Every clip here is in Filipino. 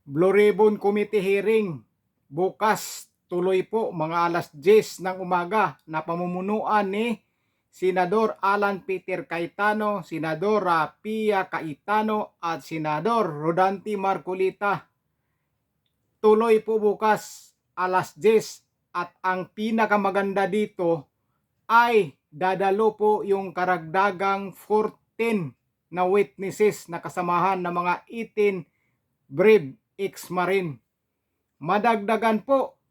Blue Ribbon Committee hearing. Bukas tuloy po mga alas 10 ng umaga na pamumunuan ni Senador Alan Peter Cayetano, Senador Pia Cayetano at Senador Rodante Marcolita. Tuloy po bukas alas 10 at ang pinakamaganda dito ay dadalo po yung karagdagang 14 na witnesses na kasamahan ng mga 18 brave ex-marine. Madagdagan po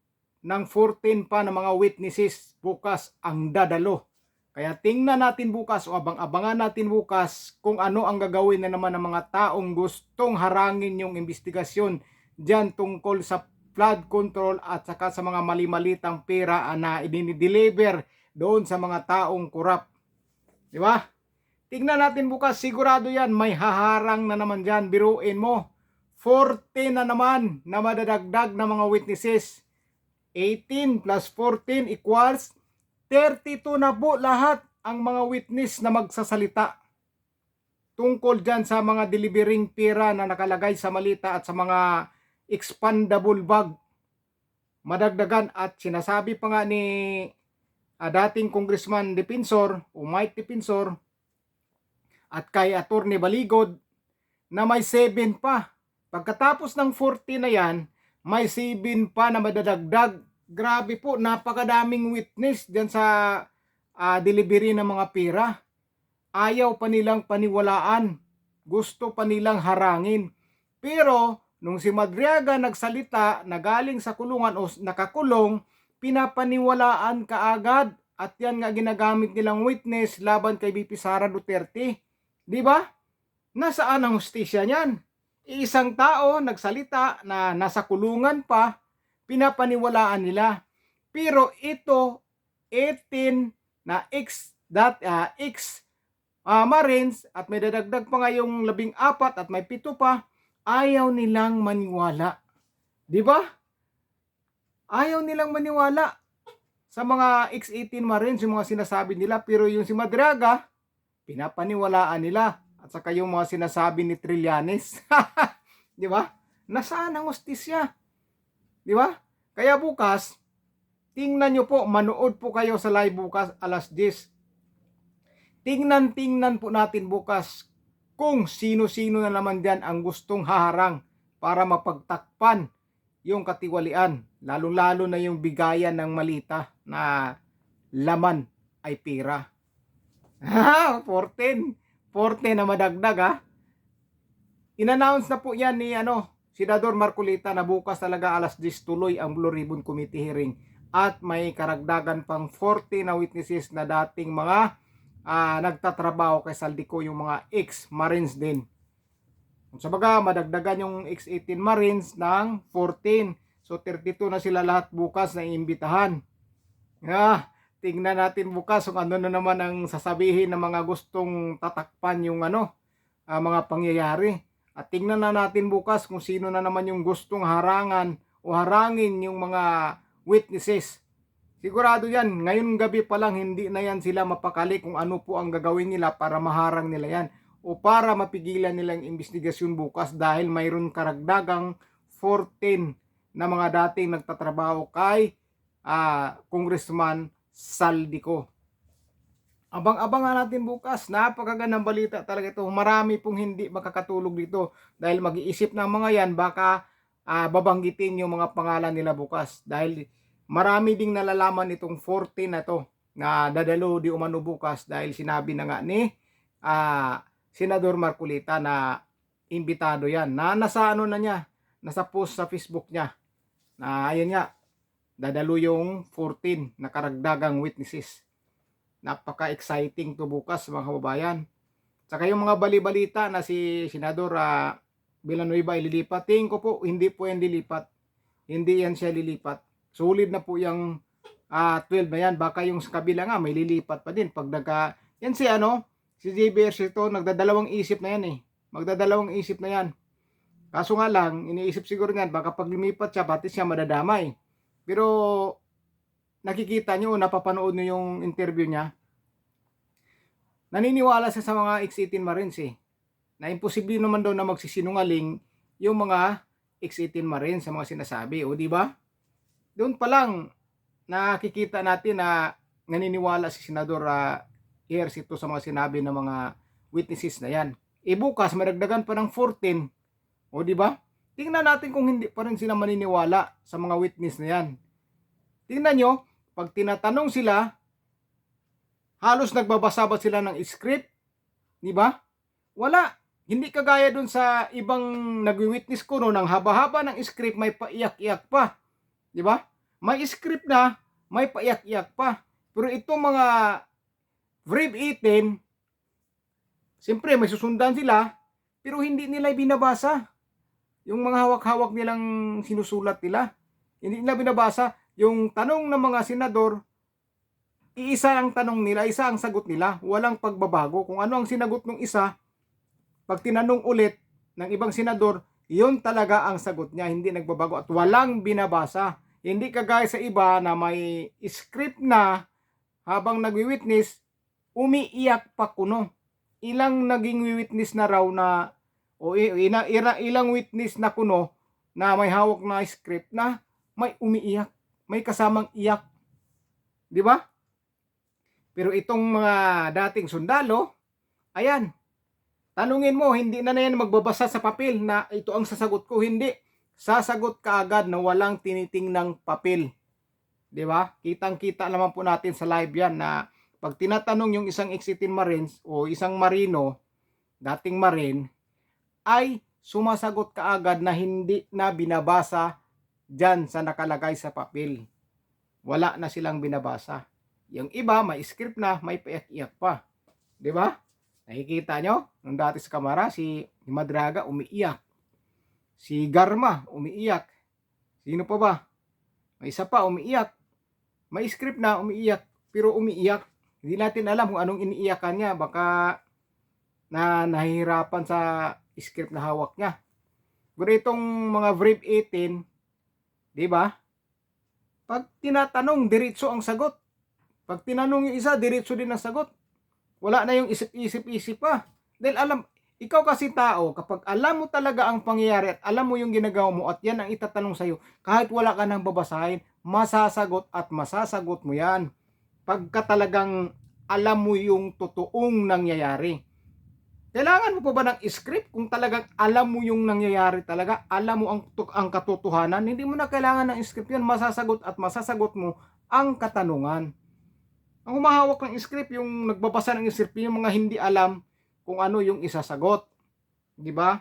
ng 14 pa na mga witnesses bukas ang dadalo. Kaya tingnan natin bukas o abang-abangan natin bukas kung ano ang gagawin na naman ng mga taong gustong harangin yung investigasyon dyan tungkol sa flood control at saka sa mga mali-malitang pera na idinideliver doon sa mga taong kurap. Di ba? Tingnan natin bukas, sigurado yan, may haharang na naman dyan, biruin mo. 14 na naman na madadagdag na mga witnesses. 18 plus 14 equals 32 na po lahat ang mga witness na magsasalita tungkol dyan sa mga delivering pera na nakalagay sa malita at sa mga expandable bag. Madagdagan at sinasabi pa nga ni dating Congressman Defensor o Mike Defensor at kay Attorney Baligod na may 7 pa. Pagkatapos ng 40 na yan, may 7 pa na madadagdag. Grabe po, napakadaming witness dyan sa delivery ng mga pera. Ayaw pa nilang paniwalaan. Gusto pa nilang harangin. Pero, nung si Madriaga nagsalita na galing sa kulungan o nakakulong, pinapaniwalaan kaagad. At yan nga ginagamit nilang witness laban kay BP Sara Duterte. Di ba? Nasaan ang hustisya niyan? Isang tao nagsalita na nasa kulungan pa, pinapaniwalaan nila. Pero ito, 18 na Marines at may dadagdag pa nga yung 14 at may 7 pa, ayaw nilang maniwala. Di ba? Ayaw nilang maniwala sa mga X-18 Marines, yung mga sinasabi nila. Pero yung si Madriaga, pinapaniwalaan nila. At saka yung mga sinasabi ni Trillanes. Di ba? Nasaan ang hustisya? Di ba? Kaya bukas, tingnan nyo po, manood po kayo sa live bukas alas 10. Tingnan po natin bukas kung sino-sino na naman dyan ang gustong haharang para mapagtakpan yung katiwalian. Lalo-lalo na yung bigayan ng malita na laman ay pera. 14 na madagdag ha. In-announce na po yan ni Senador Marcolita na bukas talaga alas 10 tuloy ang Blue Ribbon Committee hearing at may karagdagan pang 40 na witnesses na dating mga nagtatrabaho kay Saldico, yung mga ex-Marines din. Sa baga, madagdagan yung ex-18 Marines ng 14. So 32 na sila lahat bukas na iimbitahan. Tingnan natin bukas kung ano na naman ang sasabihin ng mga gustong tatakpan yung mga pangyayari. At tingnan na natin bukas kung sino na naman yung gustong harangan o harangin yung mga witnesses. Sigurado yan, ngayong gabi pa lang hindi na yan sila mapakali kung ano po ang gagawin nila para maharang nila yan o para mapigilan nilang investigasyon bukas dahil mayroon karagdagang 14 na mga dating nagtatrabaho kay Congressman Saldico. Abang-abangan natin bukas. Napakagandang balita talaga ito. Marami pong hindi makakatulog dito dahil mag-iisip ng mga yan baka babanggitin yung mga pangalan nila bukas dahil marami ding nalalaman itong 14 na to na dadalo di umano bukas dahil sinabi na nga ni Senador Marcolita na imbitado yan na nasa na niya, nasa post sa Facebook niya na ayun nga dadalo yung 14 na karagdagang witnesses. Napaka-exciting to bukas mga kababayan. Saka yung mga bali-balita na si Senador Villanueva ililipat, tingin ko po hindi po yan lilipat. Hindi yan siya lilipat. Solid na po yung 12 na yan. Baka yung sa kabila nga may lilipat pa din. Pag yan si JB Ejercito nagdadalawang isip na yan eh. Magdadalawang isip na yan. Kaso nga lang, iniisip siguro yan, baka pag lumipat siya, pati siya madadamay. Pero nakikita nyo, napapanood nyo yung interview niya. Naniniwala siya sa mga X-18 Marines eh. Na imposible naman daw na magsisinungaling yung mga X-18 Marines sa mga sinasabi. O di ba? Doon pa lang nakikita natin na naniniwala si Senador Ejercito sa mga sinabi ng mga witnesses na yan. Bukas madagdagan pa ng 14. O di ba? Tingnan natin kung hindi pa rin sila maniniwala sa mga witness na yan. Tingnan nyo, pag tinatanong sila, halos nagbabasa ba sila ng script? Di ba? Wala. Hindi kagaya dun sa ibang nagwi-witness ko no, ng haba-haba ng script, may paiyak-iyak pa. Di ba? May script na, may paiyak-iyak pa. Pero itong mga Brave 18, siyempre may susundan sila, pero hindi nila binabasa. Yung mga hawak-hawak nilang sinusulat nila, hindi nila binabasa. Yung tanong ng mga senador, iisa ang tanong nila, isa ang sagot nila, walang pagbabago. Kung ano ang sinagot ng isa, pag tinanong ulit ng ibang senador, yun talaga ang sagot niya, hindi nagbabago at walang binabasa. Hindi kagaya sa iba na may script na habang nagwi-witness, umiiyak pa kuno. Ilang naging witness na raw na o ilang witness na kuno na may hawak na script na may umiiyak, may kasamang iyak. Di ba? Pero itong mga dating sundalo, ayan, tanungin mo, hindi na yan magbabasa sa papel na ito ang sasagot ko. Hindi. Sasagot ka agad na walang tinitingnang papel. Di ba? Kitang-kita naman po natin sa live yan na pag tinatanong yung isang X-18 Marines o isang Marino, dating Marine, ay sumasagot ka agad na hindi na binabasa dyan sa nakalagay sa papel. Wala na silang binabasa. Yung iba, may script na, may paiyak-iyak pa. Di ba? Nakikita nyo? Nung dati sa kamera, si Madraga umiiyak. Si Garma umiiyak. Sino pa ba? May isa pa umiiyak. May script na umiiyak, pero umiiyak. Hindi natin alam kung anong iniiyakan niya. Baka nahihirapan sa script na hawak niya. Pero itong mga Brave 18, di ba? Pag tinatanong, diretso ang sagot. Pag tinanong yung isa, diretso din ang sagot. Wala na yung isip-isip pa. Dahil ikaw kasi tao, kapag alam mo talaga ang pangyayari at alam mo yung ginagawa mo at yan ang itatanong sa'yo, kahit wala ka nang babasahin, masasagot at masasagot mo yan. Pagka talagang alam mo yung totoong nangyayari. Kailangan mo pa ba ng script kung talagang alam mo yung nangyayari talaga, alam mo ang katotohanan, hindi mo na kailangan ng script yan, masasagot at masasagot mo ang katanungan. Ang humahawak ng script, yung nagbabasa ng script, yung mga hindi alam kung ano yung isasagot. Di ba?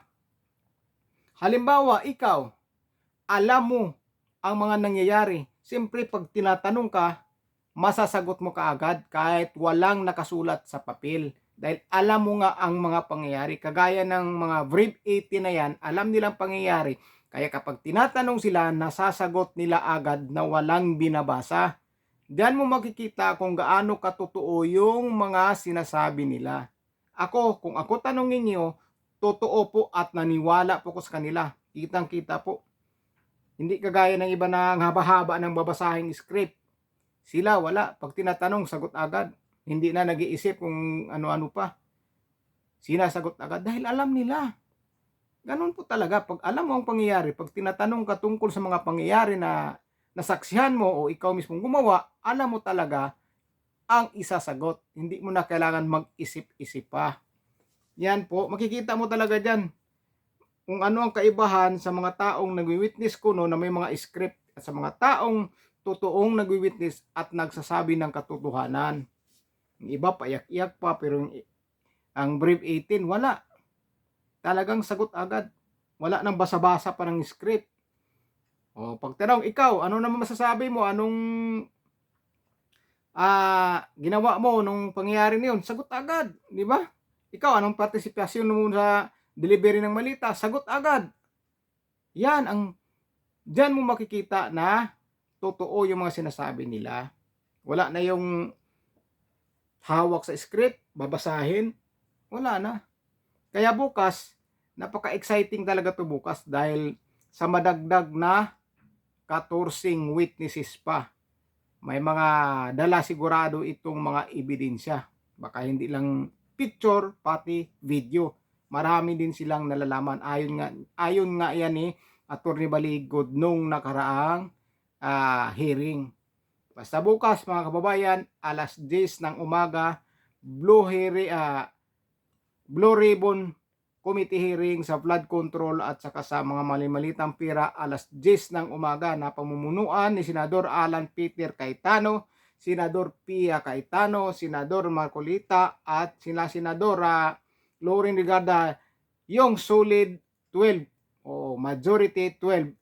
Halimbawa, ikaw, alam mo ang mga nangyayari. Siyempre, pag tinatanong ka, masasagot mo kaagad kahit walang nakasulat sa papel. Dahil alam mo nga ang mga pangyayari. Kagaya ng mga Brave 18 na yan, alam nilang pangyayari. Kaya kapag tinatanong sila, nasasagot nila agad na walang binabasa. Diyan mo makikita kung gaano katotoo yung mga sinasabi nila. Kung ako tanongin niyo, totoo po at naniwala po ko sa kanila. Kitang-kita po. Hindi kagaya ng iba na haba-haba ng babasahing script. Sila wala. Pag tinatanong, sagot agad. Hindi na nag-iisip kung ano-ano pa. Sinasagot agad dahil alam nila. Ganun po talaga. Pag alam mo ang pangyayari, pag tinatanong ka tungkol sa mga pangyayari na nasaksihan mo o ikaw mismong gumawa, alam mo talaga ang isasagot. Hindi mo na kailangan mag-isip-isip pa. Yan po, makikita mo talaga dyan kung ano ang kaibahan sa mga taong nagwi-witness ko no, na may mga script at sa mga taong totoong nagwi-witness at nagsasabi ng katotohanan. Yung iba paiyak-iyak pa, pero ang Brave 18 wala. Talagang sagot agad. Wala nang basa-basa pa ng script. O, pag tanong, ikaw, ano naman masasabi mo? Anong ginawa mo nung pangyayari na yun? Sagot agad, di ba? Ikaw, anong partisipasyon mo sa delivery ng malita? Sagot agad. Yan, dyan mo makikita na totoo yung mga sinasabi nila. Wala na yung hawak sa script, babasahin. Wala na. Kaya bukas, napaka-exciting talaga to bukas dahil sa madagdag na 14 witnesses pa. May mga dala sigurado itong mga ebidensya. Baka hindi lang picture, pati video. Marami din silang nalalaman. Ayon nga yan Attorney Baligod nung nakaraang hearing. Basta bukas mga kababayan, alas 10 ng umaga, Blue Ribbon Committee hearing sa flood control at saka sa mga mali-malitang pira alas 10 ng umaga na pamumunuan ni Senador Alan Peter Cayetano, Senador Pia Cayetano, Senador Marcolita at sila Senadora Loren Regarda, yung solid 12 o majority 12.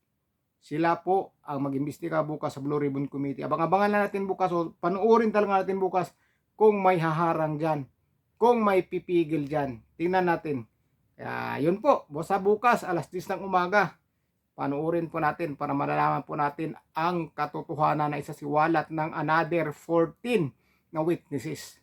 Sila po ang mag-imbestiga bukas sa Blue Ribbon Committee. Abang-abangan na natin bukas o panuorin talaga natin bukas kung may haharang dyan, kung may pipigil dyan. Tingnan natin. Kaya yun po, basta bukas alas 10 ng umaga, panuorin po natin para malalaman po natin ang katotohanan na isasiwalat ng another 14 na witnesses.